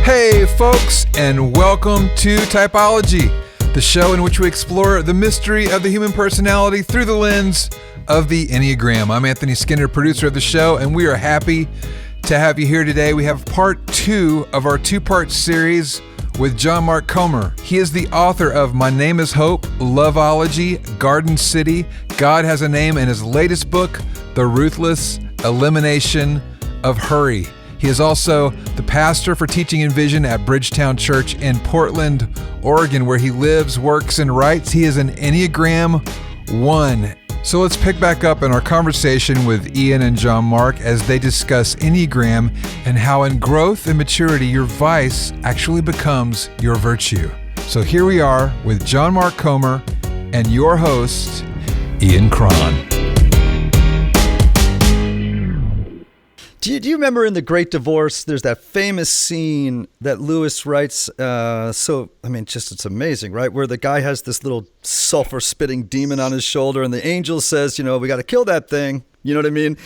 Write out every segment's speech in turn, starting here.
Hey folks, and welcome to Typology, the show in which we explore the mystery of the human personality through the lens of the Enneagram. I'm Anthony Skinner, producer of the show, and we are happy to have you here today. We have part 2 of our 2-part series with John Mark Comer. He is the author of My Name is Hope, Loveology, Garden City, God Has a Name, and his latest book, The Ruthless, Elimination of Hurry. He is also the pastor for Teaching and Vision at Bridgetown Church in Portland, Oregon, where he lives, works, and writes. He is an Enneagram One. So let's pick back up in our conversation with Ian and John Mark as they discuss Enneagram and how in growth and maturity your vice actually becomes your virtue. So here we are with John Mark Comer and your host, Ian Cron. Do you remember in The Great Divorce, there's that famous scene that Lewis writes, it's amazing, right? Where the guy has this little sulfur-spitting demon on his shoulder, and the angel says, we got to kill that thing. You know what I mean?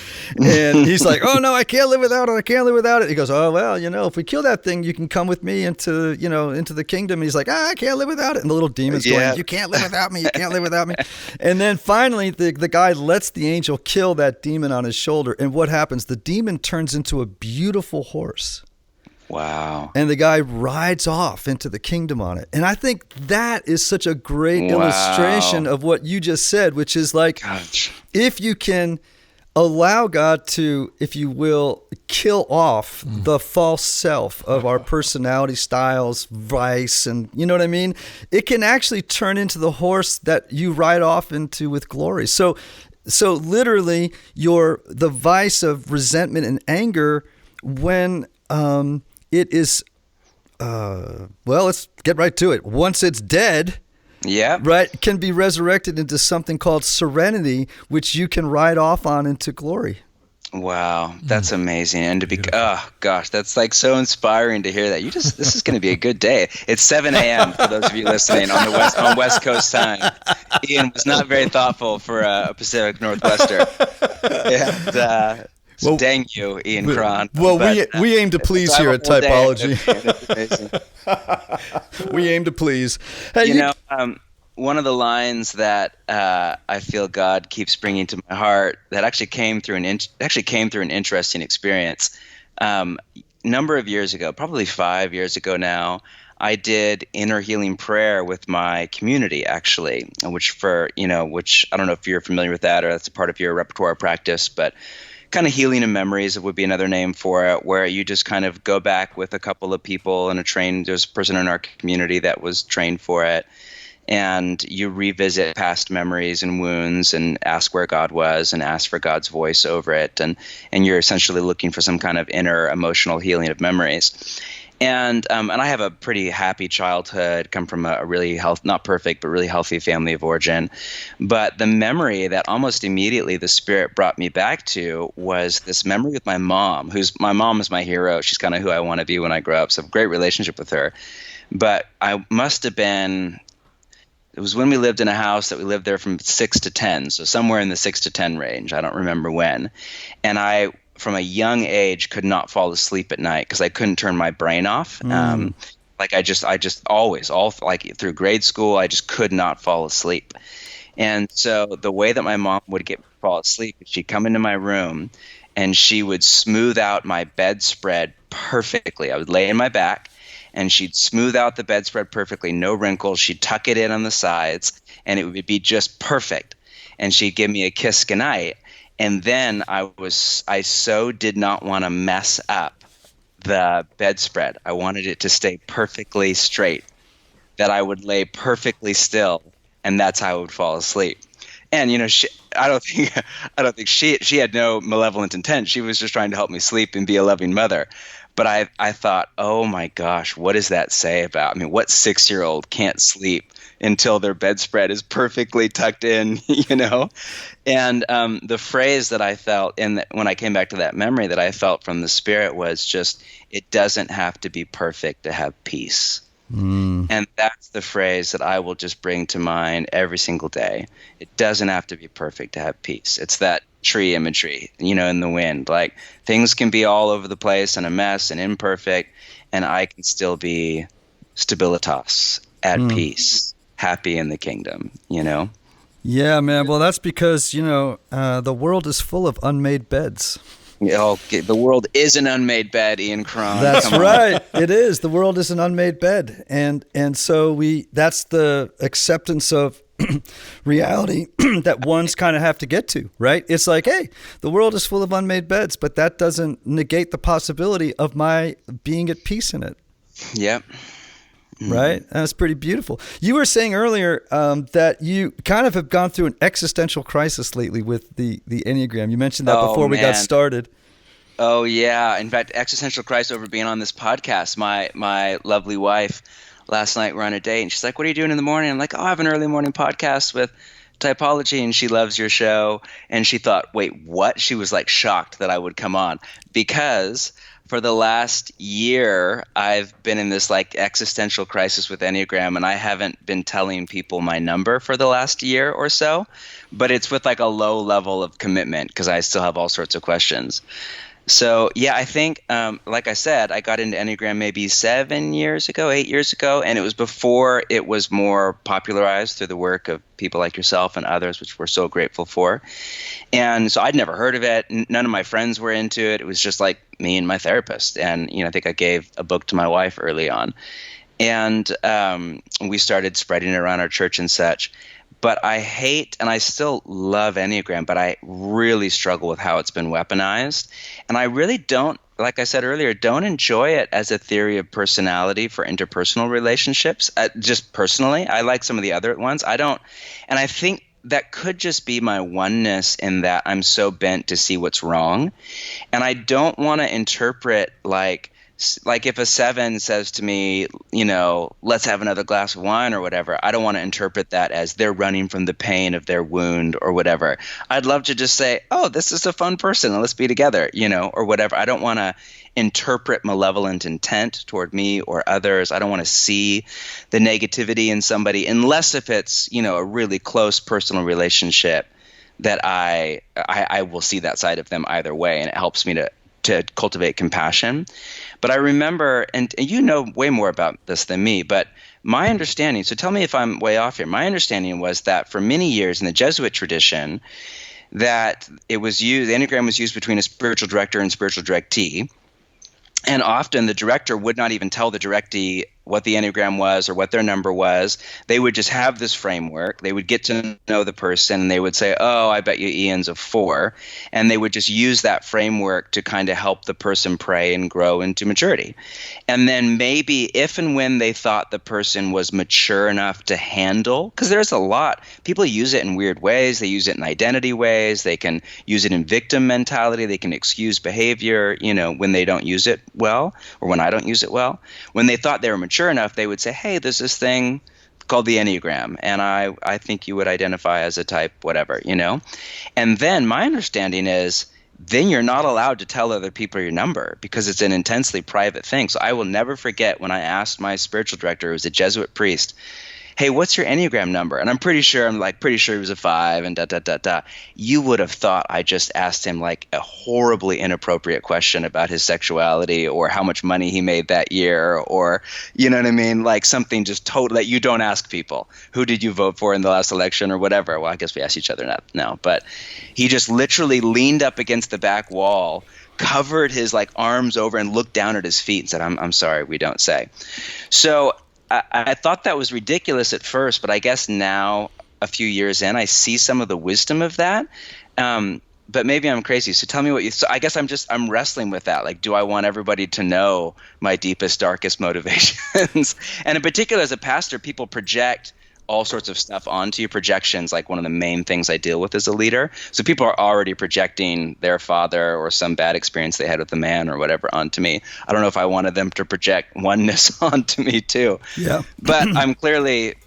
And he's like, oh, no, I can't live without it. I can't live without it. He goes, oh, well, if we kill that thing, you can come with me into the kingdom. And he's like, I can't live without it. And the little demon's going, you can't live without me. You can't live without me. And then finally, the guy lets the angel kill that demon on his shoulder. And what happens? The demon turns into a beautiful horse. Wow. And the guy rides off into the kingdom on it. And I think that is such a great illustration of what you just said, which is like, if you can allow God to, if you will, kill off the false self of our personality styles, vice, and you know what I mean? It can actually turn into the horse that you ride off into with glory. So literally, the vice of resentment and anger, when it is, let's get right to it. Once it's dead, right, can be resurrected into something called serenity, which you can ride off on into glory. Wow, that's amazing. And to be, that's like so inspiring to hear that. This is going to be a good day. It's 7 a.m. for those of you listening on West Coast time. Ian was not very thoughtful for a Pacific Northwester. And, so dang you, Ian Cron. Well, we aim to please here at Typology. We aim to please. Hey, one of the lines that I feel God keeps bringing to my heart that actually came through an interesting experience. Number of years ago, probably 5 years ago now, I did inner healing prayer with my community, actually, which I don't know if you're familiar with that or that's a part of your repertoire practice, but kind of healing in memories would be another name for it, where you just kind of go back with a couple of people and there's a person in our community that was trained for it, and you revisit past memories and wounds and ask where God was and ask for God's voice over it, and you're essentially looking for some kind of inner emotional healing of memories. And I have a pretty happy childhood, come from a really not perfect, but really healthy family of origin. But the memory that almost immediately the Spirit brought me back to was this memory with my mom, my mom is my hero. She's kind of who I want to be when I grow up. So I have a great relationship with her. But it was when we lived in a house that we lived there from 6 to 10. So somewhere in the 6 to 10 range. I don't remember when. And I, from a young age, could not fall asleep at night because I couldn't turn my brain off. I just always, through grade school, I just could not fall asleep. And so the way that my mom would get me to fall asleep is she'd come into my room and she would smooth out my bedspread perfectly. I would lay in my back and she'd smooth out the bedspread perfectly, no wrinkles. She'd tuck it in on the sides and it would be just perfect. And she'd give me a kiss goodnight. And then I so did not want to mess up the bedspread. I wanted it to stay perfectly straight, that I would lay perfectly still, and that's how I would fall asleep. And I don't think she had no malevolent intent. She was just trying to help me sleep and be a loving mother. But I thought, oh my gosh, what does that say about? What 6-year-old can't sleep until their bedspread is perfectly tucked in, And the phrase that I felt when I came back to that memory that I felt from the Spirit was just, it doesn't have to be perfect to have peace. And that's the phrase that I will just bring to mind every single day. It doesn't have to be perfect to have peace. It's that tree imagery, in the wind. Like, things can be all over the place and a mess and imperfect, and I can still be stabilitas, at peace, happy in the kingdom, Yeah, man. Well, that's because, the world is full of unmade beds. Okay, the world is an unmade bed, Ian Cron. That's right. It is. The world is an unmade bed. And so that's the acceptance of reality that one's kind of have to get to, right? It's like, hey, the world is full of unmade beds, but that doesn't negate the possibility of my being at peace in it. Yep. Right? That's pretty beautiful. You were saying earlier that you kind of have gone through an existential crisis lately with the Enneagram. You mentioned that before we got started. Oh, yeah. In fact, existential crisis over being on this podcast. My lovely wife, last night we're on a date, and she's like, what are you doing in the morning? I'm like, I have an early morning podcast with Typology, and she loves your show. And she thought, wait, what? She was like shocked that I would come on, because for the last year, I've been in this like existential crisis with Enneagram, and I haven't been telling people my number for the last year or so, but it's with like a low level of commitment because I still have all sorts of questions. So, yeah, I think, like I said, I got into Enneagram maybe 8 years ago, and it was before it was more popularized through the work of people like yourself and others, which we're so grateful for. And so I'd never heard of it. None of my friends were into it. It was just like me and my therapist. And, I think I gave a book to my wife early on. And we started spreading it around our church and such. But I hate, and I still love Enneagram, but I really struggle with how it's been weaponized. And I really don't, like I said earlier, don't enjoy it as a theory of personality for interpersonal relationships. Just personally, I like some of the other ones. I don't, and I think that could just be my oneness in that I'm so bent to see what's wrong. And I don't want to interpret like if a 7 says to me, let's have another glass of wine or whatever, I don't want to interpret that as they're running from the pain of their wound or whatever. I'd love to just say, oh, this is a fun person and let's be together, or whatever. I don't want to interpret malevolent intent toward me or others. I don't want to see the negativity in somebody unless if it's, a really close personal relationship that I will see that side of them either way, and it helps me to cultivate compassion. But I remember, and you know way more about this than me, but my understanding, so tell me if I'm way off here, my understanding was that for many years in the Jesuit tradition, that it was used, the Enneagram was used between a spiritual director and spiritual directee. And often the director would not even tell the directee what the Enneagram was or what their number was. They would just have this framework. They would get to know the person, and they would say, oh, I bet you Ian's a 4. And they would just use that framework to kind of help the person pray and grow into maturity. And then maybe if and when they thought the person was mature enough to handle, because there's a lot, people use it in weird ways. They use it in identity ways. They can use it in victim mentality. They can excuse behavior, when they don't use it well, or when I don't use it well. When they thought they were mature enough, they would say, hey, there's this thing called the Enneagram, and I think you would identify as a type whatever, And then my understanding is then you're not allowed to tell other people your number because it's an intensely private thing. So I will never forget when I asked my spiritual director, who was a Jesuit priest, hey, what's your Enneagram number? And I'm pretty sure he was a 5 and . You would have thought I just asked him like a horribly inappropriate question about his sexuality or how much money he made that year, or, you know what I mean? Like something just total that you don't ask people. Who did you vote for in the last election or whatever? Well, I guess we ask each other now. But he just literally leaned up against the back wall, covered his like arms over and looked down at his feet and said, I'm sorry, we don't say. So I thought that was ridiculous at first, but I guess now, a few years in, I see some of the wisdom of that. But maybe I'm crazy. So tell me so I guess I'm wrestling with that. Like, do I want everybody to know my deepest, darkest motivations? And in particular, as a pastor, people project all sorts of stuff onto you. Projections, like one of the main things I deal with as a leader. So people are already projecting their father or some bad experience they had with a man or whatever onto me. I don't know if I wanted them to project oneness onto me too. Yeah. But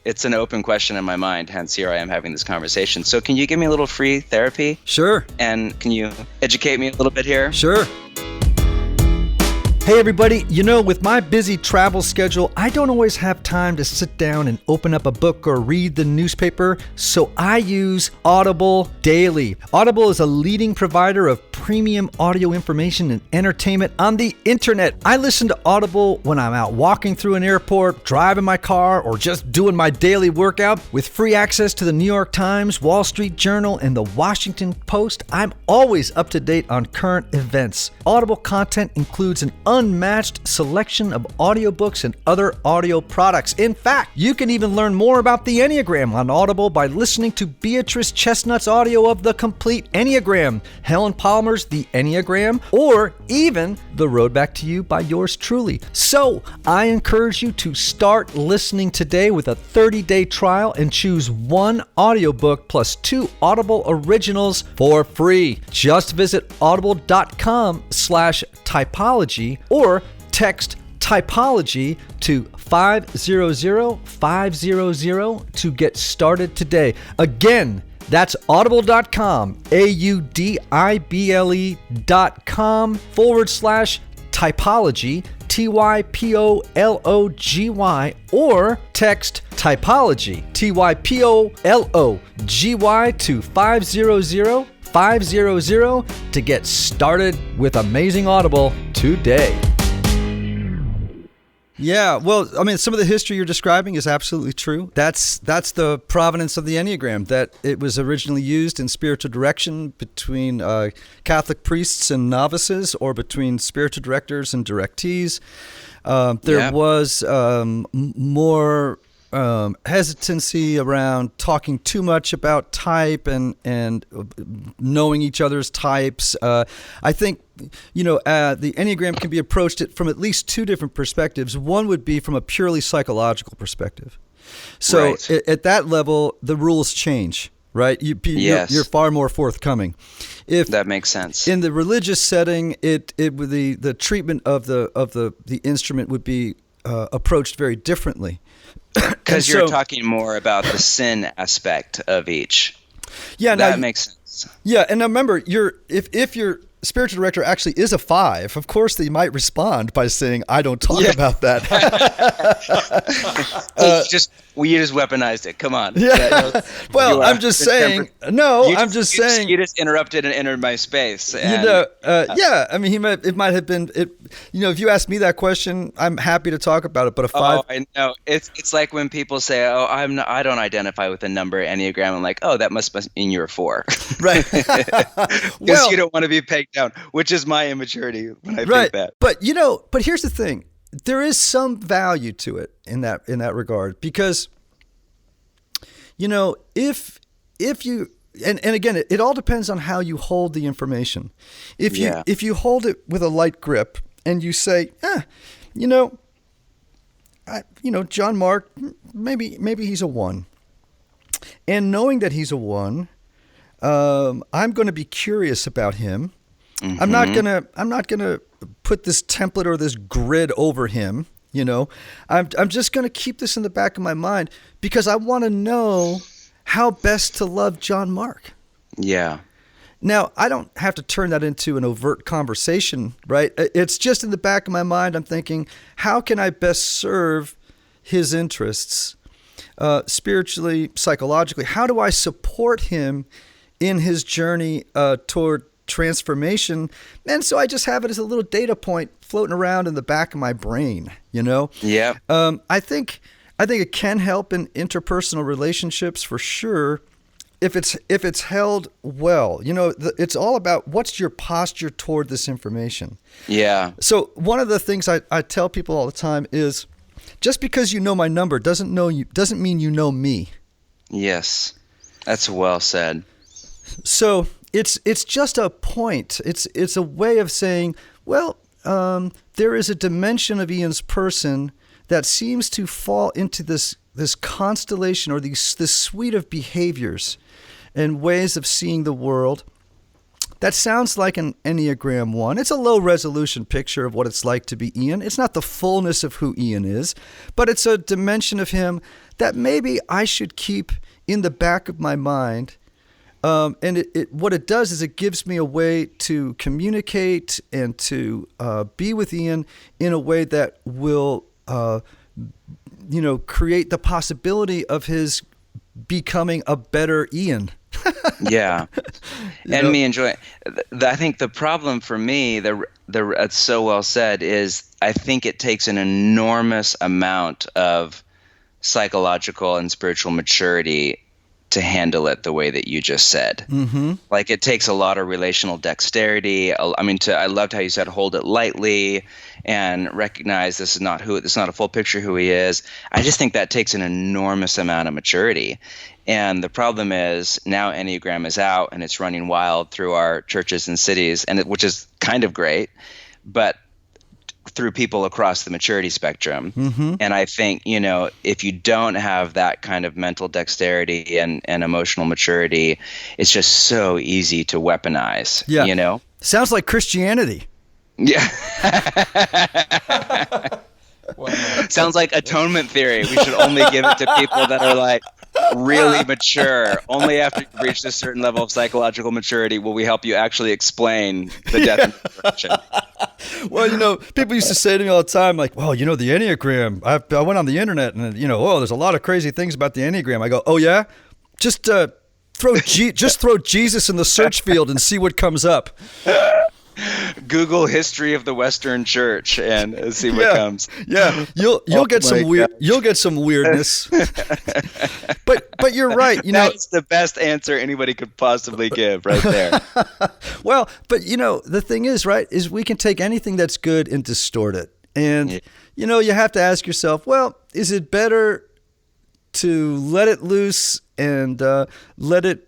it's an open question in my mind. Hence, here I am having this conversation. So can you give me a little free therapy? Sure. And can you educate me a little bit here? Sure. Hey everybody, with my busy travel schedule, I don't always have time to sit down and open up a book or read the newspaper, so I use Audible daily. Audible is a leading provider of premium audio information and entertainment on the internet. I listen to Audible when I'm out walking through an airport, driving my car, or just doing my daily workout. With free access to the New York Times, Wall Street Journal, and the Washington Post, I'm always up to date on current events. Audible content includes an unmatched selection of audiobooks and other audio products. In fact, you can even learn more about the Enneagram on Audible by listening to Beatrice Chestnut's audio of The Complete Enneagram, Helen Palmer's The Enneagram, or even The Road Back to You by yours truly. So, I encourage you to start listening today with a 30-day trial and choose one audiobook plus 2 Audible originals for free. Just visit audible.com/typology or text typology to 500-500 to get started today. Again, that's audible.com, audible.com/typology, typology, or text typology, typology to 500-500 to get started with Amazing Audible today. Yeah, well, I mean, some of the history you're describing is absolutely true. That's the provenance of the Enneagram, that it was originally used in spiritual direction between Catholic priests and novices, or between spiritual directors and directees. There was more hesitancy around talking too much about type and knowing each other's types. I think, the Enneagram can be approached from at least 2 different perspectives. One would be from a purely psychological perspective. So at that level, the rules change, right? You're far more forthcoming. If that makes sense. In the religious setting, the treatment of the instrument would be approached very differently. Because you're talking more about the sin aspect of each. Yeah, that makes sense. Yeah, and now remember, if your spiritual director actually is a 5, of course they might respond by saying, "I don't talk about that." You just weaponized it. Come on. Yeah. Well, I'm just saying. No, I'm just saying. You just interrupted and entered my space. And, yeah. I mean, it might have been. If you ask me that question, I'm happy to talk about it. But a 5. Oh, I know. It's like when people say, "Oh, I don't identify with a number Enneagram." I'm like, "Oh, that must mean you're a 4." Right. Because you don't want to be pegged down, which is my immaturity when I think that. But here's the thing. There is some value to it in that regard, because if you and again, it all depends on how you hold the information. If you hold it with a light grip and you say, John Mark, maybe he's a 1, and knowing that he's a 1, I'm going to be curious about him. Mm-hmm. I'm not gonna put this template or this grid over him. I'm just gonna keep this in the back of my mind because I want to know how best to love John Mark. Yeah. Now, I don't have to turn that into an overt conversation, right? It's just in the back of my mind. I'm thinking, how can I best serve his interests, spiritually, psychologically? How do I support him in his journey toward transformation? And so I just have it as a little data point floating around in the back of my brain, Yeah. I think it can help in interpersonal relationships for sure if it's held well. It's all about what's your posture toward this information. Yeah. So one of the things I tell people all the time is, just because you know my number doesn't mean you know me. Yes. That's well said. So it's just a point. It's a way of saying, well, there is a dimension of Ian's person that seems to fall into this constellation or this suite of behaviors and ways of seeing the world that sounds like an Enneagram One. It's a low resolution picture of what it's like to be Ian. It's not the fullness of who Ian is, but it's a dimension of him that maybe I should keep in the back of my mind And what it does is it gives me a way to communicate and to be with Ian in a way that will, create the possibility of his becoming a better Ian. Yeah. And me enjoy it. I think the problem for me, it's so well said, is I think it takes an enormous amount of psychological and spiritual maturity to handle it the way that you just said. Mm-hmm. Like, it takes a lot of relational dexterity. I loved how you said hold it lightly and recognize this is not a full picture of who he is. I just think that takes an enormous amount of maturity. And the problem is now Enneagram is out and it's running wild through our churches and cities, which is kind of great, but through people across the maturity spectrum. Mm-hmm. And I think, if you don't have that kind of mental dexterity and emotional maturity, it's just so easy to weaponize, Sounds like Christianity. Yeah. Sounds like atonement theory. We should only give it to people that are like really mature. Only after you reach a certain level of psychological maturity will we help you actually explain the death and resurrection. Well, people used to say to me all the time, like, well, the Enneagram, I went on the internet and, there's a lot of crazy things about the Enneagram. I go, oh, yeah? Just throw Jesus in the search field and see what comes up. Google history of the Western Church and see what comes. Yeah, you'll get some weird. You'll get some weirdness. but you're right. That's the best answer anybody could possibly give, right there. Well, but the thing is, right, is we can take anything that's good and distort it, and you have to ask yourself, well, is it better to let it loose and let it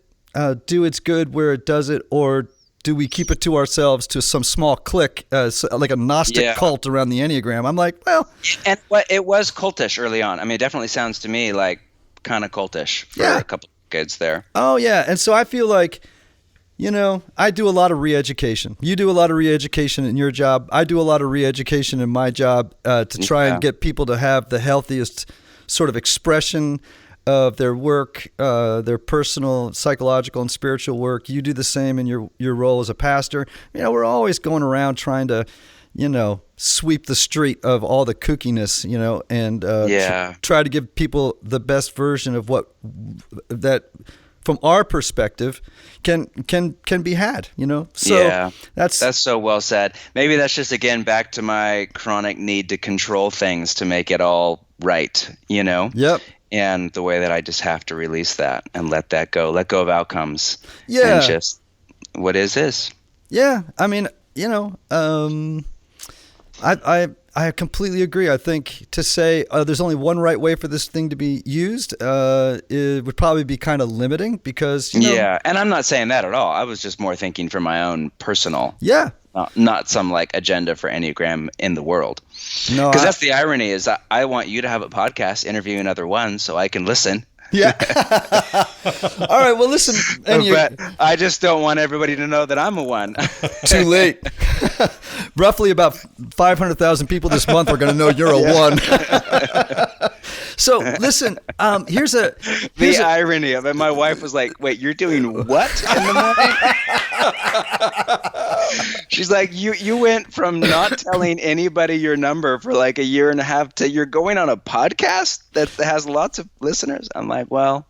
do its good where it does it, or do we keep it to ourselves to some small clique, like a Gnostic cult around the Enneagram? I'm like, well. And it was cultish early on. I mean, it definitely sounds to me like kind of cultish for a couple of kids there. Oh, yeah. And so I feel like, I do a lot of re-education. You do a lot of re-education in your job. I do a lot of re-education in my job to try and get people to have the healthiest sort of expression of their work, their personal, psychological, and spiritual work. You do the same in your role as a pastor. We're always going around trying to, sweep the street of all the kookiness, and try to give people the best version of what that, from our perspective, can be had. So that's so well said. Maybe that's just again back to my chronic need to control things to make it all right. Yep. And the way that I just have to release that and let that go, let go of outcomes. Yeah. And just what is. Yeah. I mean, I completely agree. I think to say there's only one right way for this thing to be used, it would probably be kind of limiting because, Yeah. And I'm not saying that at all. I was just more thinking for my own personal. Yeah. Not some like agenda for Enneagram in the world. No, because that's the irony is I want you to have a podcast interviewing other ones so I can listen. Yeah. All right. Well, listen. But I just don't want everybody to know that I'm a one. Too late. Roughly about 500,000 people this month are going to know you're a one. So listen, here's the irony of it. My wife was like, wait, you're doing what in the morning? She's like, you went from not telling anybody your number for like a year and a half to you're going on a podcast that has lots of listeners. I'm like, well,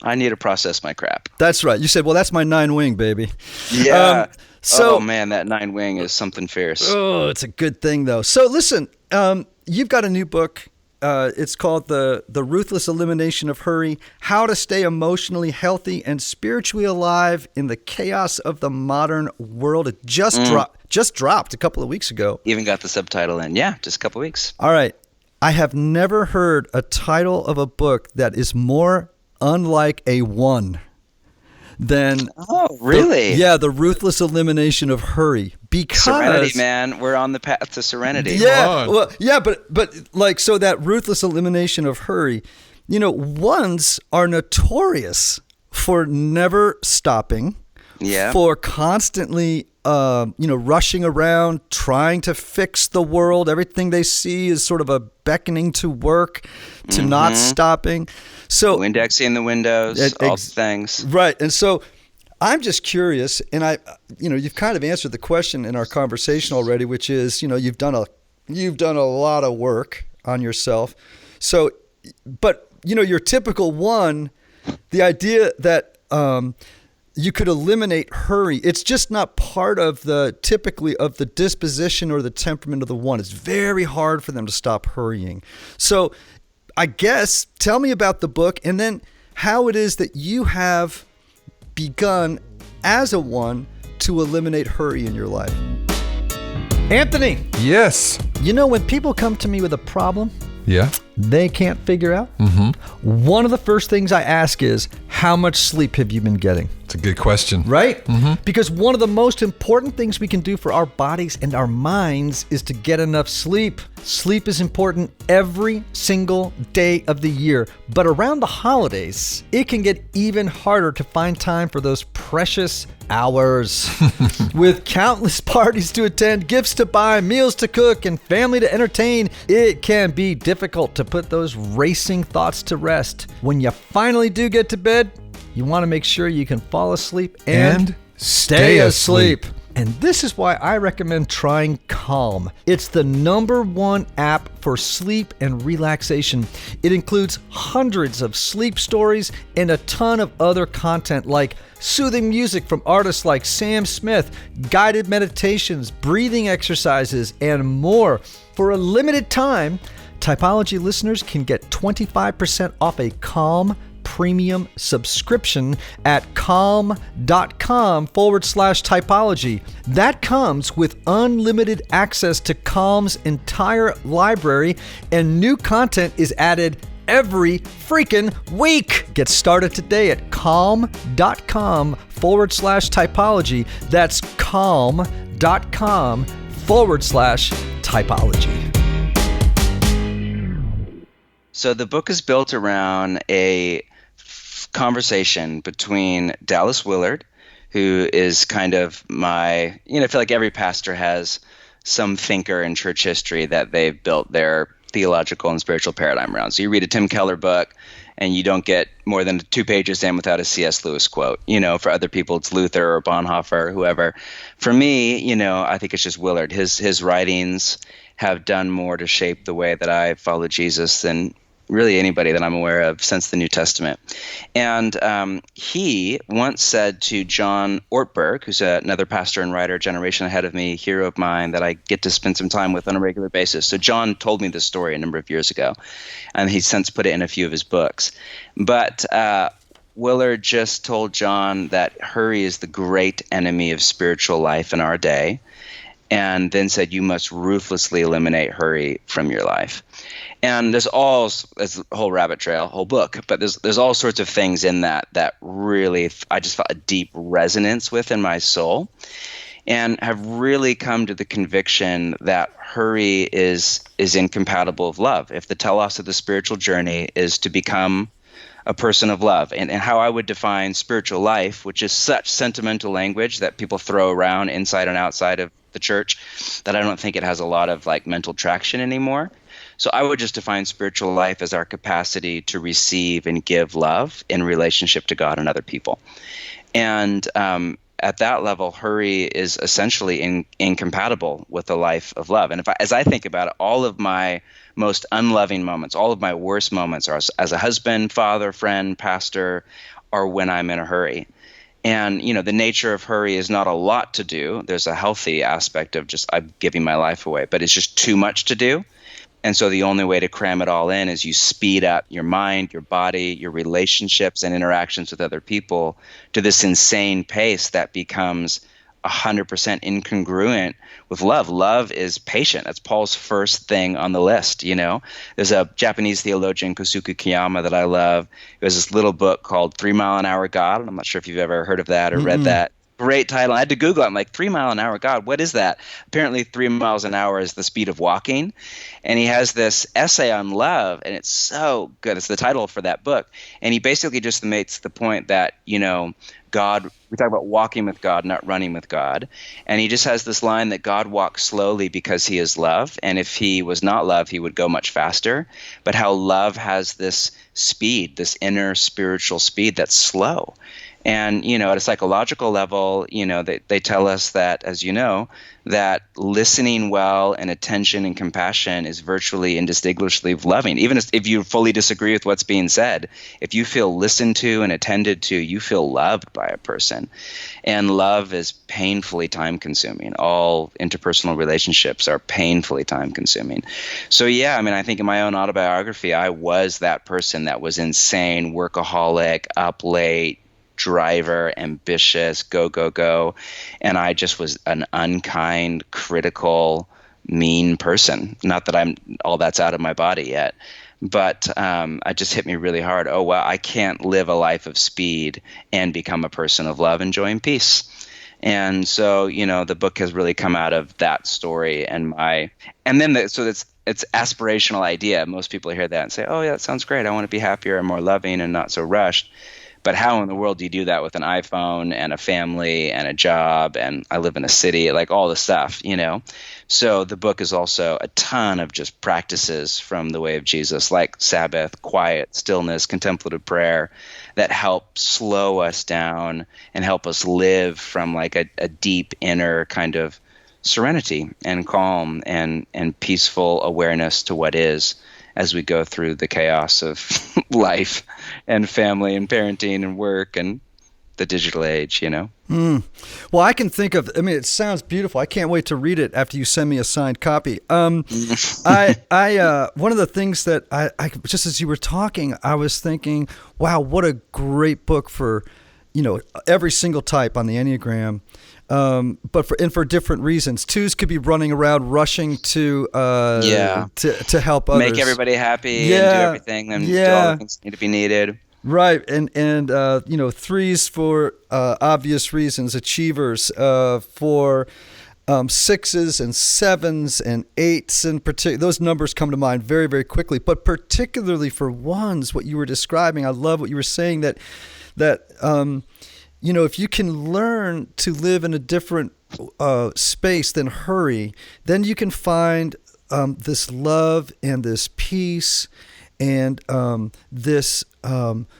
I need to process my crap. That's right. You said, well, that's my 9-wing, baby. Yeah. Oh man, that 9-wing is something fierce. Oh, it's a good thing though. So listen, you've got a new book. It's called the Ruthless Elimination of Hurry: How to Stay Emotionally Healthy and Spiritually Alive in the Chaos of the Modern World. It just dropped a couple of weeks ago. Even got the subtitle in. Yeah, just a couple of weeks. All right. I have never heard a title of a book that is more unlike a one than really? The Ruthless Elimination of Hurry. Because serenity, man, we're on the path to serenity. Yeah, well, yeah, but like so that Ruthless Elimination of Hurry, ones are notorious for never stopping for constantly, rushing around, trying to fix the world. Everything they see is sort of a beckoning to work, to not stopping. So indexing the windows, all the things. Right. And so I'm just curious, and you've kind of answered the question in our conversation already, which is, you've done a lot of work on yourself. So, but your typical one, the idea that you could eliminate hurry, it's just not part of the disposition or the temperament of the one. It's very hard for them to stop hurrying. So I guess tell me about the book, and then how it is that you have begun as a one to eliminate hurry in your life. Anthony. Yes. When people come to me with a problem, yeah, they can't figure out, one of the first things I ask is, how much sleep have you been getting? It's a good question. Right? Because one of the most important things we can do for our bodies and our minds is to get enough sleep. Sleep is important every single day of the year. But around the holidays, it can get even harder to find time for those precious hours. With countless parties to attend, gifts to buy, meals to cook, and family to entertain, it can be difficult to put those racing thoughts to rest. When you finally do get to bed, you want to make sure you can fall asleep and stay asleep. And this is why I recommend trying Calm. It's the #1 app for sleep and relaxation. It includes hundreds of sleep stories and a ton of other content like soothing music from artists like Sam Smith, guided meditations, breathing exercises, and more. For a limited time, Typology listeners can get 25% off a Calm premium subscription at calm.com/typology. That comes with unlimited access to Calm's entire library, and new content is added every freaking week. Get started today at calm.com/typology. That's calm.com/typology. So the book is built around a conversation between Dallas Willard, who is kind of I feel like every pastor has some thinker in church history that they've built their theological and spiritual paradigm around. So you read a Tim Keller book, and you don't get more than 2 pages in without a C.S. Lewis quote. For other people, it's Luther or Bonhoeffer or whoever. For me, I think it's just Willard. His writings have done more to shape the way that I follow Jesus than really anybody that I'm aware of since the New Testament. And he once said to John Ortberg, who's another pastor and writer, a generation ahead of me, hero of mine that I get to spend some time with on a regular basis. So John told me this story a number of years ago, and he's since put it in a few of his books. But Willard just told John that hurry is the great enemy of spiritual life in our day, and then said you must ruthlessly eliminate hurry from your life. And there's a whole rabbit trail, whole book, but there's all sorts of things in that really I just felt a deep resonance with in my soul, and have really come to the conviction that hurry is incompatible with love. If the telos of the spiritual journey is to become a person of love, and how I would define spiritual life, which is such sentimental language that people throw around inside and outside of the church, that I don't think it has a lot of mental traction anymore. So I would just define spiritual life as our capacity to receive and give love in relationship to God and other people. And at that level, hurry is essentially incompatible with a life of love. And as I think about it, all of my most unloving moments, all of my worst moments are as a husband, father, friend, pastor, are when I'm in a hurry. And, the nature of hurry is not a lot to do. There's a healthy aspect of just I'm giving my life away, but it's just too much to do. And so the only way to cram it all in is you speed up your mind, your body, your relationships and interactions with other people to this insane pace that becomes 100% incongruent with love. Love is patient. That's Paul's first thing on the list, There's a Japanese theologian, Kosuke Kiyama, that I love. It was this little book called 3 Mile an Hour God. I'm not sure if you've ever heard of that or read that. Great title. I had to Google it. I'm like, 3 mile an hour. God, what is that? Apparently 3 miles an hour is the speed of walking. And he has this essay on love, and it's so good. It's the title for that book. And he basically just makes the point that, God, we talk about walking with God, not running with God. And he just has this line that God walks slowly because he is love. And if he was not love, he would go much faster. But how love has this speed, this inner spiritual speed that's slow. And, at a psychological level, they tell us that, as you know, that listening well and attention and compassion is virtually indistinguishably loving. Even if you fully disagree with what's being said, if you feel listened to and attended to, you feel loved by a person. And love is painfully time-consuming. All interpersonal relationships are painfully time-consuming. So, yeah, I think in my own autobiography, I was that person that was insane, workaholic, up late, driver, ambitious, go. And I just was an unkind, critical, mean person. Not that all that's out of my body yet, but it just hit me really hard. Oh, wow, I can't live a life of speed and become a person of love and joy and peace. And so, the book has really come out of that story so it's aspirational idea. Most people hear that and say, oh, yeah, that sounds great. I want to be happier and more loving and not so rushed. But how in the world do you do that with an iPhone and a family and a job, and I live in a city, like all the stuff, So the book is also a ton of just practices from the way of Jesus, like Sabbath, quiet, stillness, contemplative prayer, that help slow us down and help us live from like a deep inner kind of serenity and calm and peaceful awareness to what is, as we go through the chaos of life and family and parenting and work and the digital age, Well, I can think of, it sounds beautiful. I can't wait to read it after you send me a signed copy. One of the things that I just as you were talking, I was thinking, wow, what a great book for, every single type on the Enneagram. But for different reasons. Twos could be running around, rushing to help others, make everybody happy, and do everything, and do all the things that need to be needed. Right, and threes for obvious reasons, achievers for sixes and sevens and eights, in particular. Those numbers come to mind very, very quickly. But particularly for ones, what you were describing, I love what you were saying that. If you can learn to live in a different space than hurry, then you can find this love and this peace and this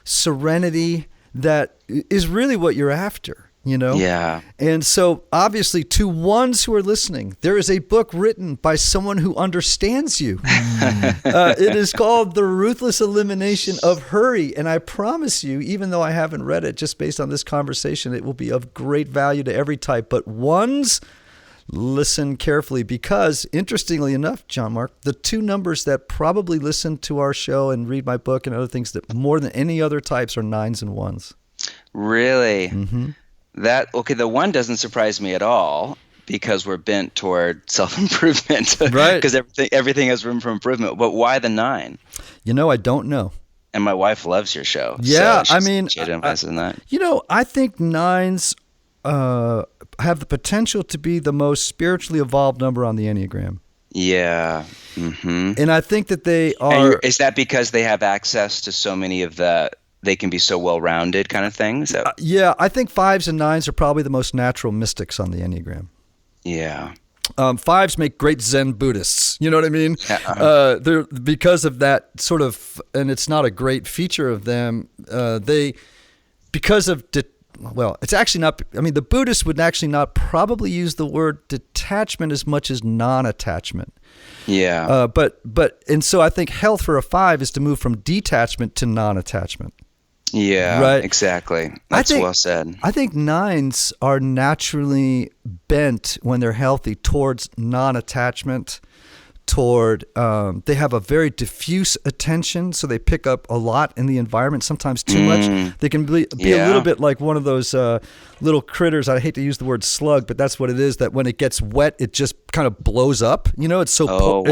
serenity that is really what you're after. Yeah. And so obviously to ones who are listening, there is a book written by someone who understands you. It is called The Ruthless Elimination of Hurry. And I promise you, even though I haven't read it, just based on this conversation, it will be of great value to every type. But ones, listen carefully, because interestingly enough, John Mark, the two numbers that probably listen to our show and read my book and other things that more than any other types are nines and ones. Really? Mm-hmm. The one doesn't surprise me at all, because we're bent toward self-improvement, right? Because everything has room for improvement. But why the 9? I don't know. And my wife loves your show. Yeah, so she invested in that. I think 9s have the potential to be the most spiritually evolved number on the Enneagram. Yeah. Mm-hmm. And I think that they are. Is that because they have access to so many of they can be so well-rounded kind of things? Yeah, I think 5s and 9s are probably the most natural mystics on the Enneagram. Yeah. 5s make great Zen Buddhists. You know what I mean? They're because of that sort of, and it's not a great feature of them. It's actually not. The Buddhists would actually not probably use the word detachment as much as non-attachment. Yeah. And so I think health for a 5 is to move from detachment to non-attachment. Yeah, right? Exactly. That's well said. I think 9s are naturally bent when they're healthy towards non-attachment, toward, they have a very diffuse attention, so they pick up a lot in the environment, sometimes too much. They can be a little bit like one of those little critters. I hate to use the word slug, but that's what it is, that when it gets wet, it just kind of blows up. It's so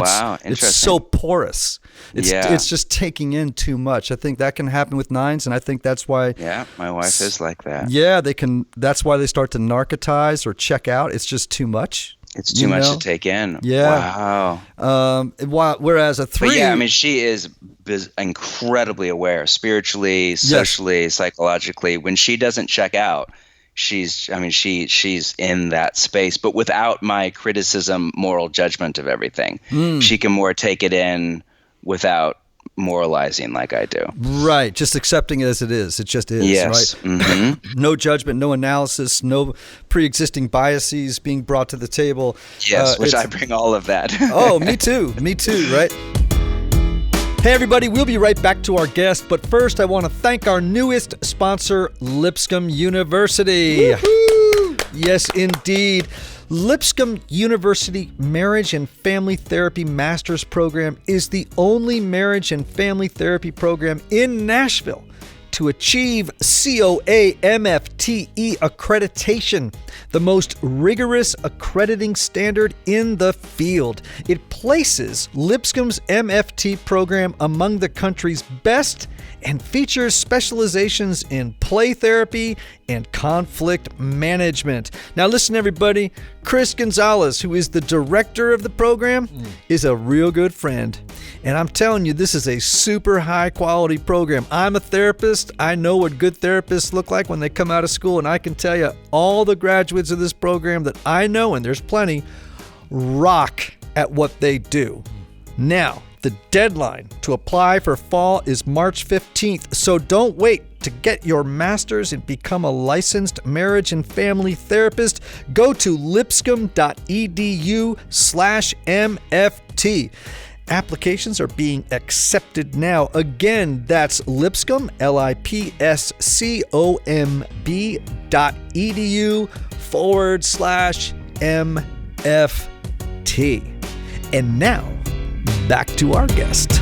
it's so porous. It's just taking in too much. I think that can happen with 9s, and I think that's why. Yeah, my wife is like that. Yeah, they can. That's why they start to narcotize or check out. It's just too much. It's too much to take in. Yeah. Wow. Whereas a 3. But yeah, I mean, she is incredibly aware, spiritually, socially, psychologically. When she doesn't check out, she's in that space, but without my criticism, moral judgment of everything. She can more take it in without moralizing like I do. Right. Just accepting it as it is. It just is. Yes. Right. Mm-hmm. No judgment, no analysis, no pre-existing biases being brought to the table. Yes, which I bring all of that. Oh, me too. Me too. Right. Hey, everybody, we'll be right back to our guest. But first, I want to thank our newest sponsor, Lipscomb University. Woo-hoo! Yes, indeed. Lipscomb University Marriage and Family Therapy Master's Program is the only marriage and family therapy program in Nashville to achieve COA-MFTE accreditation, the most rigorous accrediting standard in the field. It places Lipscomb's MFT program among the country's best and features specializations in play therapy and conflict management. Now listen, everybody, Chris Gonzalez, who is the director of the program, is a real good friend. And I'm telling you, this is a super high quality program. I'm a therapist. I know what good therapists look like when they come out of school, and I can tell you all the graduates of this program that I know, and there's plenty, rock at what they do. Now, the deadline to apply for fall is March 15th, so don't wait to get your master's and become a licensed marriage and family therapist. Go to lipscomb.edu/MFT. Applications are being accepted now. Again, that's Lipscomb, lipscomb.edu/MFT. And now, back to our guest.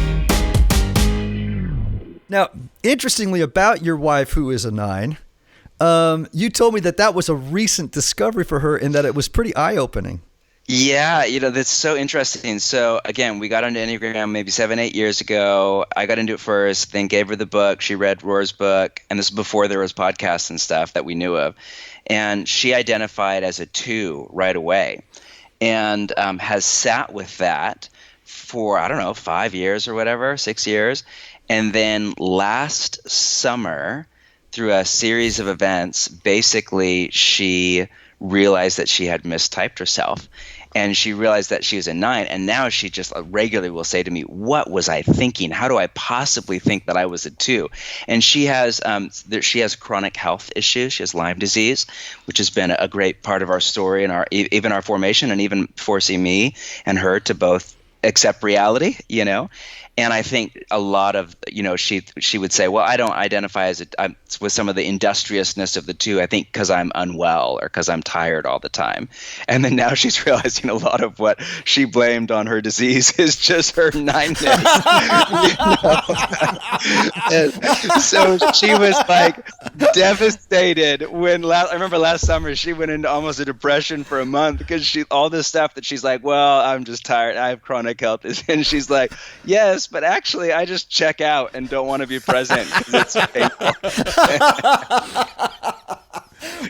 Now, interestingly about your wife, who is a 9, you told me that was a recent discovery for her and that it was pretty eye-opening. Yeah, that's so interesting. So again, we got into Enneagram maybe 7-8 years ago. I got into it first, then gave her the book. She read Roar's book, and this is before there was podcasts and stuff that we knew of. And she identified as a 2 right away, and has sat with that for, 5 years or whatever, 6 years. And then last summer, through a series of events, basically she realized that she had mistyped herself. And she realized that she was a 9, and now she just regularly will say to me, "What was I thinking? How do I possibly think that I was a 2?" And she has chronic health issues. She has Lyme disease, which has been a great part of our story and even our formation, and even forcing me and her to both accept reality, And I think a lot of, she would say, well, I don't identify with some of the industriousness of the 2, I think because I'm unwell or because I'm tired all the time. And then now she's realizing a lot of what she blamed on her disease is just her 9ness. So she was like devastated when I remember last summer she went into almost a depression for a month because all this stuff that she's like, well, I'm just tired. I have chronic health. And she's like, yes, but actually, I just check out and don't want to be present because it's painful.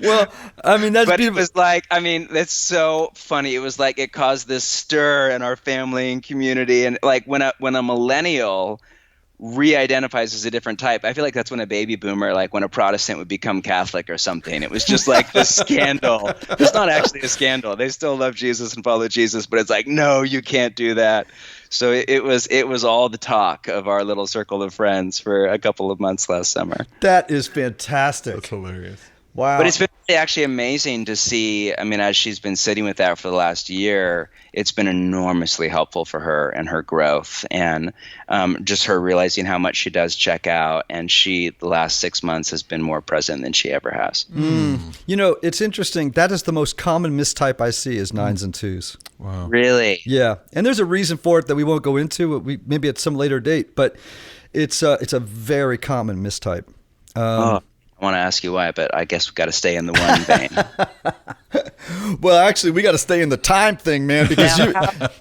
Well, I mean, that's but beautiful. It was like, that's so funny. It was like it caused this stir in our family and community. And like when a millennial re-identifies as a different type, I feel like that's when a baby boomer, like when a Protestant would become Catholic or something. It was just like this scandal. It's not actually a scandal. They still love Jesus and follow Jesus, but it's like, no, you can't do that. So it was all the talk of our little circle of friends for a couple of months last summer. That is fantastic. That's hilarious. Wow. But it's been actually amazing to see. I mean, as she's been sitting with that for the last year, it's been enormously helpful for her and her growth, and just her realizing how much she does check out. And the last 6 months, has been more present than she ever has. You know, it's interesting. That is the most common mistype I see is 9s and 2s. Wow. Really? Yeah, and there's a reason for it that we won't go into. Maybe at some later date, but it's a very common mistype. I want to ask you why, but I guess we've got to stay in the one vein. Well, actually, we got to stay in the time thing, man, because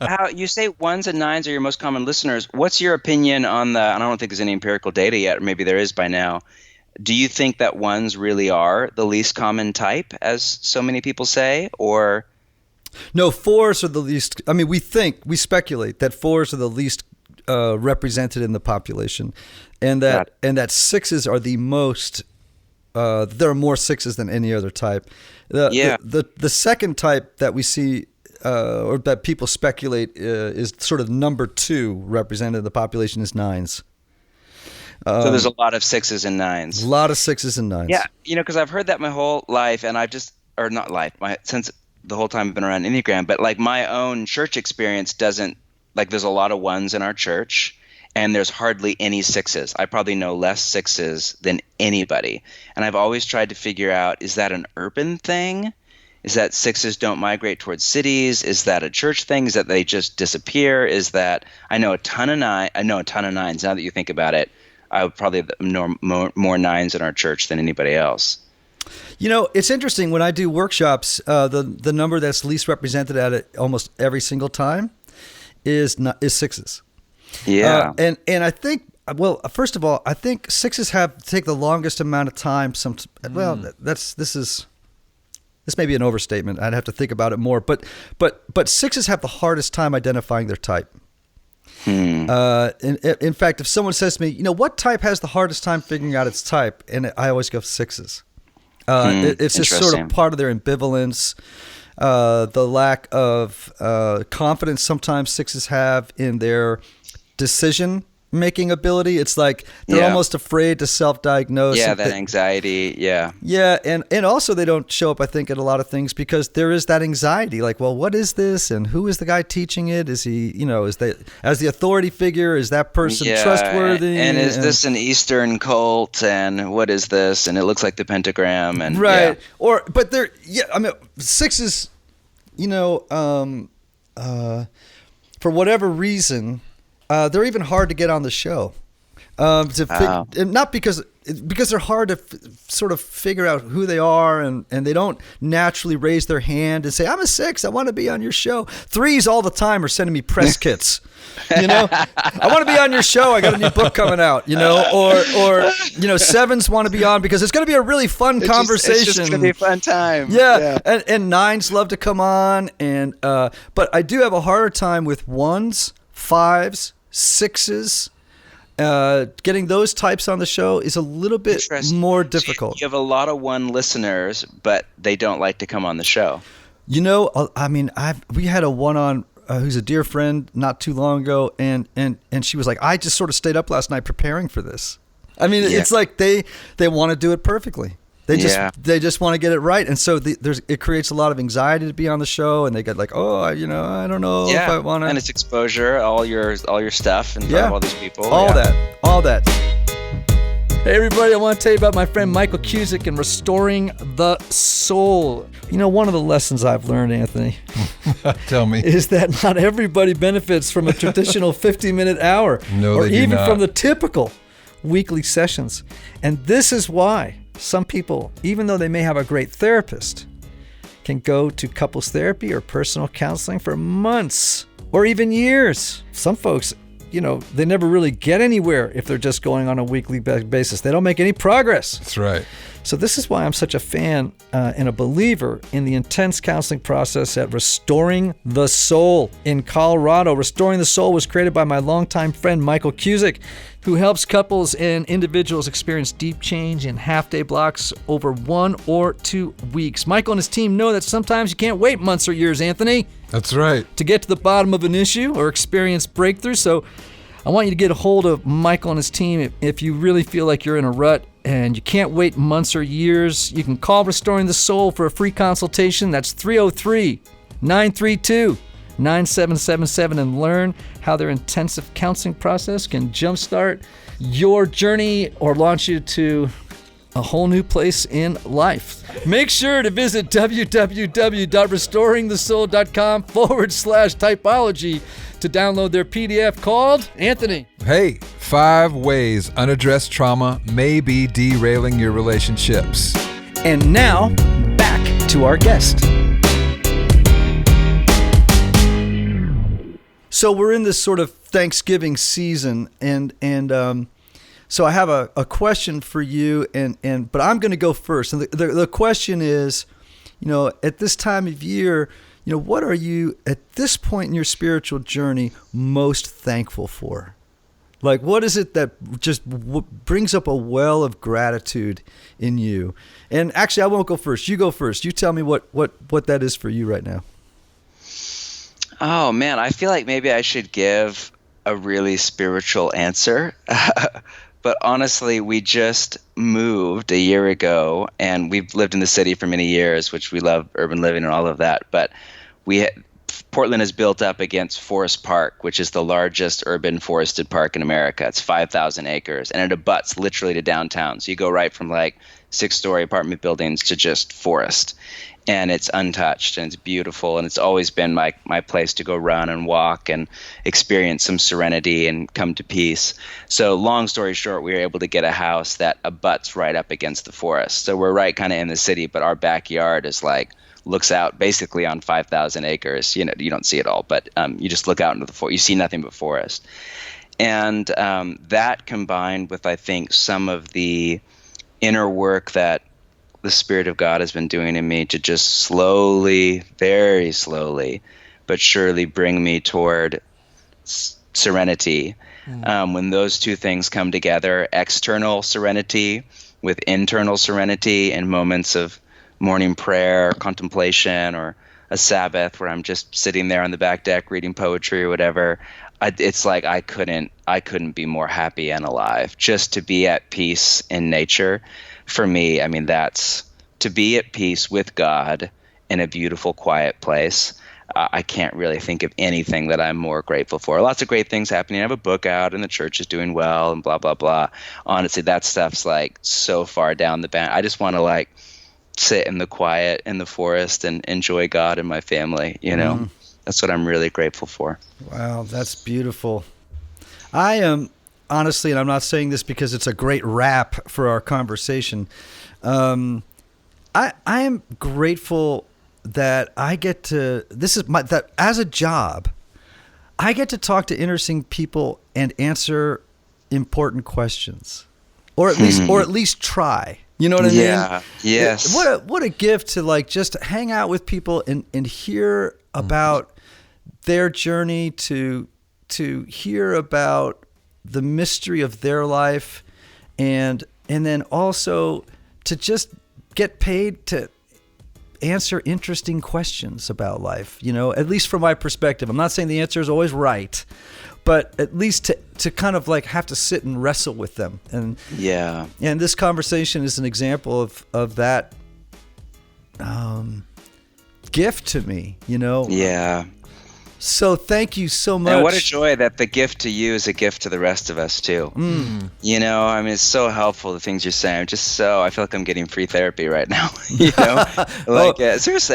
how you say 1s and 9s are your most common listeners. What's your opinion on and I don't think there's any empirical data yet, or maybe there is by now. Do you think that 1s really are the least common type, as so many people say, or? No, 4s are the least. I mean, we speculate that 4s are the least represented in the population, and that 6s are the most. There are more 6s than any other type. The second type that we see or that people speculate is sort of number 2 represented in the population is 9s. So there's a lot of 6s and 9s. A lot of 6s and 9s. Yeah, because I've heard that my whole life, and since the whole time I've been around Enneagram, but like my own church experience doesn't, like there's a lot of 1s in our church. And there's hardly any 6s. I probably know less 6s than anybody. And I've always tried to figure out, is that an urban thing? Is that 6s don't migrate towards cities? Is that a church thing? Is that they just disappear? Is that I know a ton of 9s. Now that you think about it, I would probably have more 9s in our church than anybody else. You know, it's interesting when I do workshops. The number that's least represented at it almost every single time is 6s. Yeah. And I think, well, first of all, I think 6s take the longest amount of time. This may be an overstatement. I'd have to think about it more. But 6s have the hardest time identifying their type. In fact, if someone says to me, what type has the hardest time figuring out its type? And I always go 6s. It's just sort of part of their ambivalence. The lack of confidence sometimes 6s have in their decision-making ability. It's like they're almost afraid to self-diagnose. Yeah, that anxiety, yeah. Yeah, and also they don't show up, I think, at a lot of things because there is that anxiety. Like, well, what is this? And who is the guy teaching it? Is he, as the authority figure, is that person trustworthy? And is this an Eastern cult? And what is this? And it looks like the pentagram. And right. Yeah. But they're, 6s, for whatever reason, they're even hard to get on the show. Not because they're hard to sort of figure out who they are, and they don't naturally raise their hand and say, I'm a 6, I want to be on your show. 3s all the time are sending me press kits. I want to be on your show. I got a new book coming out, or 7s want to be on because it's going to be a really fun conversation. It's just going to be a fun time. Yeah. And 9s love to come on, but I do have a harder time with 1s, 5s, 6s. Getting those types on the show is a little bit more difficult. You have a lot of 1 listeners, but they don't like to come on the show. We had a 1 on who's a dear friend not too long ago, and she was like, I just sort of stayed up last night preparing for this. It's like they want to do it perfectly. They just want to get it right, and so it creates a lot of anxiety to be on the show, and they get like, I don't know if I want to. And it's exposure, all your stuff, and front of all these people. All that. Hey everybody, I want to tell you about my friend Michael Cusick and Restoring the Soul. One of the lessons I've learned, Anthony, tell me, is that not everybody benefits from a traditional 50-minute hour, or even from the typical weekly sessions, and this is why. Some people, even though they may have a great therapist, can go to couples therapy or personal counseling for months or even years. Some folks, they never really get anywhere if they're just going on a weekly basis. They don't make any progress. That's right. So this is why I'm such a fan and a believer in the intense counseling process at Restoring the Soul in Colorado. Restoring the Soul was created by my longtime friend Michael Cusick, who helps couples and individuals experience deep change in half-day blocks over 1 or 2 weeks. Michael and his team know that sometimes you can't wait months or years, Anthony. That's right. To get to the bottom of an issue or experience breakthrough. So I want you to get a hold of Michael and his team if you really feel like you're in a rut and you can't wait months or years, you can call Restoring the Soul for a free consultation. That's 303-932-9777 and learn how their intensive counseling process can jumpstart your journey or launch you to a whole new place in life. Make sure to visit www.restoringthesoul.com/typology to download their PDF called, Anthony. Hey, 5 ways unaddressed trauma may be derailing your relationships. And now, back to our guest. So we're in this sort of Thanksgiving season, and so I have a question for you, but I'm going to go first. And the question is, at this time of year, what are you at this point in your spiritual journey most thankful for? Like, what is it that just brings up a well of gratitude in you? And actually, I won't go first. You go first. You tell me what that is for you right now. Oh man, I feel like maybe I should give a really spiritual answer. But honestly, we just moved a year ago, and we've lived in the city for many years, which we love urban living and all of that. But Portland is built up against Forest Park, which is the largest urban forested park in America. It's 5,000 acres, and it abuts literally to downtown. So you go right from like 6-story apartment buildings to just forest. And it's untouched, and it's beautiful, and it's always been my place to go run and walk and experience some serenity and come to peace. So long story short, we were able to get a house that abuts right up against the forest. So we're right kind of in the city, but our backyard is like looks out basically on 5,000 acres. You don't see it all, but you just look out into the forest. You see nothing but forest. And that combined with, I think, some of the inner work that the Spirit of God has been doing in me to just slowly, very slowly, but surely bring me toward serenity. When those two things come together, external serenity with internal serenity in moments of morning prayer, or contemplation, or a Sabbath where I'm just sitting there on the back deck reading poetry or whatever, it's like I couldn't be more happy and alive. Just to be at peace in nature. For me, I mean, that's to be at peace with God in a beautiful, quiet place. I can't really think of anything that I'm more grateful for. Lots of great things happening. I have a book out, and the church is doing well, and blah, blah, blah. Honestly, that stuff's like so far down the bank. I just want to like sit in the quiet in the forest and enjoy God and my family. That's what I'm really grateful for. Wow, that's beautiful. I am honestly, and I'm not saying this because it's a great wrap for our conversation. I am grateful that I get to, that as a job, I get to talk to interesting people and answer important questions, or at least try. You know what I mean? Yeah. Yes. What a gift to like just hang out with people and hear about their journey, to hear about the mystery of their life, and then also to just get paid to answer interesting questions about life, at least from my perspective. I'm not saying the answer is always right, but at least to kind of like have to sit and wrestle with them. And this conversation is an example of that gift to me, Yeah. So thank you so much. And what a joy that the gift to you is a gift to the rest of us too. I mean, it's so helpful, the things you're saying. I feel like I'm getting free therapy right now. Seriously,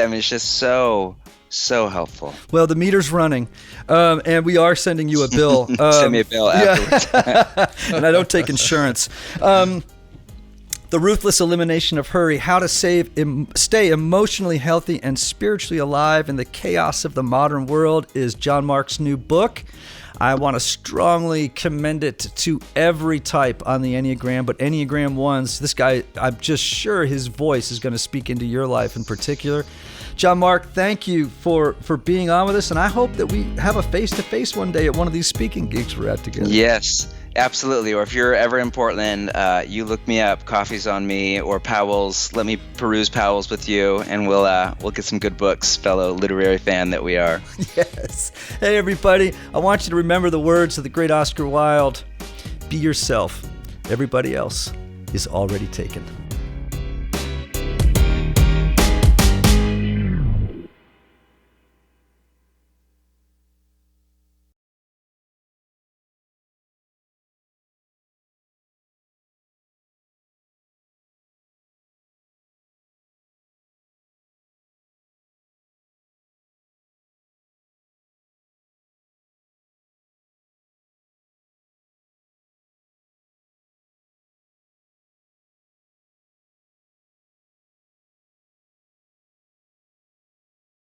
I mean, it's just so helpful. Well, the meter's running, and we are sending you a bill. Send me a bill afterwards. And I don't take insurance. The Ruthless Elimination of Hurry, How to Stay Emotionally Healthy and Spiritually Alive in the Chaos of the Modern World is John Mark's new book. I want to strongly commend it to every type on the Enneagram, but Enneagram Ones, this guy, I'm just sure his voice is going to speak into your life in particular. John Mark, thank you for being on with us, and I hope that we have a face-to-face one day at one of these speaking gigs we're at together. Yes. Absolutely. Or if you're ever in Portland, you look me up, Coffee's on Me, or Powell's. Let me peruse Powell's with you, and we'll get some good books, fellow literary fan that we are. Yes. Hey, everybody. I want you to remember the words of the great Oscar Wilde. Be yourself. Everybody else is already taken.